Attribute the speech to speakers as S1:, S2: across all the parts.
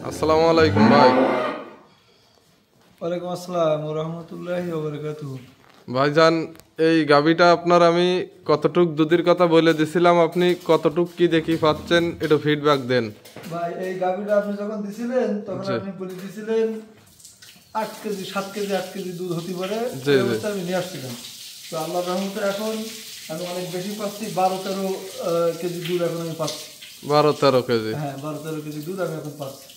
S1: আসসালামু আলাইকুম ভাই।
S2: ওয়ালাইকুম আসসালাম ওয়া রাহমাতুল্লাহি ওয়া বারাকাতুহু।
S1: ভাইজান, এই গাভীটা আপনার আমি কতটুক দুধের কথা বলে দিছিলাম, আপনি কতটুক কি দেখি পাচ্ছেন একটু ফিডব্যাক দেন।
S2: ভাই এই গাভীটা আপনি যখন দিছিলেন তখন
S1: জি
S2: আপনি বলে দিছিলেন 8 কেজি 7 কেজি 8 কেজি দুধ হতে পারে,
S1: জি
S2: এই
S1: জি
S2: অবস্থায় আমি নিয়ে আসছিলাম। তো আল্লাহর রহমতে এখন আমি অনেক বেশি পাচ্ছি, 12-13 কেজি দুধ এখন আমি পাচ্ছি।
S1: 12-13 কেজি।
S2: হ্যাঁ 12-13 কেজি দুধ আমি এখন পাচ্ছি।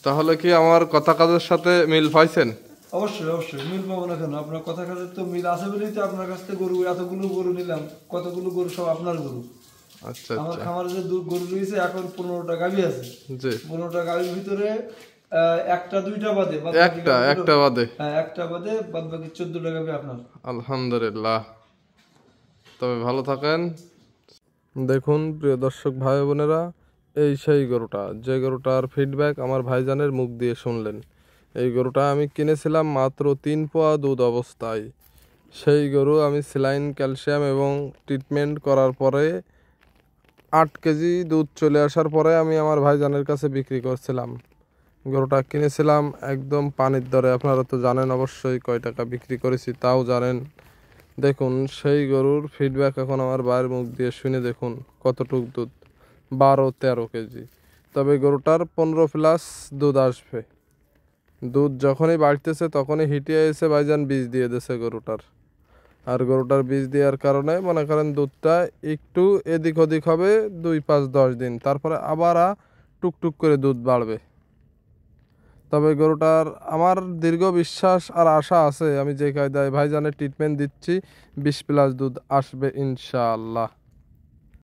S1: তাহলে কি আমার কথা কাজের সাথে মিল পাইছেন?
S2: অবশ্যই অবশ্যই মিল পাবো না কেন, আপনার কথা কাজের তো মিল আছে বলেই তো আপনার কাছ থেকে গরু এতগুলো গরু নিলাম। কতগুলো গরু সব আপনার গরু।
S1: আচ্ছা
S2: আমার
S1: আচ্ছা।
S2: খামারে যে গরু রয়েছে এখন 15টা গাভী আছে।
S1: জি।
S2: 15টা গাভীর ভিতরে একটা দুইটা বাদে
S1: একটা বাদে।
S2: হ্যাঁ একটা বাদে বাদ বাকি 14টা গাভী আপনার।
S1: আলহামদুলিল্লাহ। তবে ভালো থাকেন। দেখুন প্রিয় দর্শক ভাই বোনেরা, এই সেই গরুটা, যে গরুটার ফিডব্যাক আমার ভাইজানের মুখ দিয়ে শুনলেন। এই গরুটা আমি কিনেছিলাম মাত্র 3 পোয়া দুধ অবস্থায়। সেই গরু আমি স্যালাইন, ক্যালসিয়াম এবং ট্রিটমেন্ট করার পরে 8 কেজি দুধ চলে আসার পরে আমি আমার ভাইজানের কাছে বিক্রি করছিলাম। গরুটা কিনেছিলাম একদম পানির দরে, আপনারা তো জানেন অবশ্যই কয় টাকা বিক্রি করেছি তাও জানেন। দেখুন সেই গরুর ফিডব্যাক এখন আমার ভাইয়ের মুখ দিয়ে শুনে দেখুন কতটুক দুধ, 12-13 কেজি। তবে গরুটার 15+ দুধ আসবে। দুধ যখনই বাড়তেছে তখনই হিটিয়ে এসে ভাইজান বীজ দিয়ে দিয়েছে গরুটার। আর গরুটার বীজ দেওয়ার কারণে মনে করেন দুধটা একটু এদিক ওদিক হবে 2-5-10 দিন, তারপরে আবার টুকটুক করে দুধ বাড়বে। তবে গরুটার আমার দীর্ঘ বিশ্বাস আর আশা আছে, আমি যে কায়দায় ভাইজানের ট্রিটমেন্ট দিচ্ছি 20+ দুধ আসবে ইনশাআল্লাহ।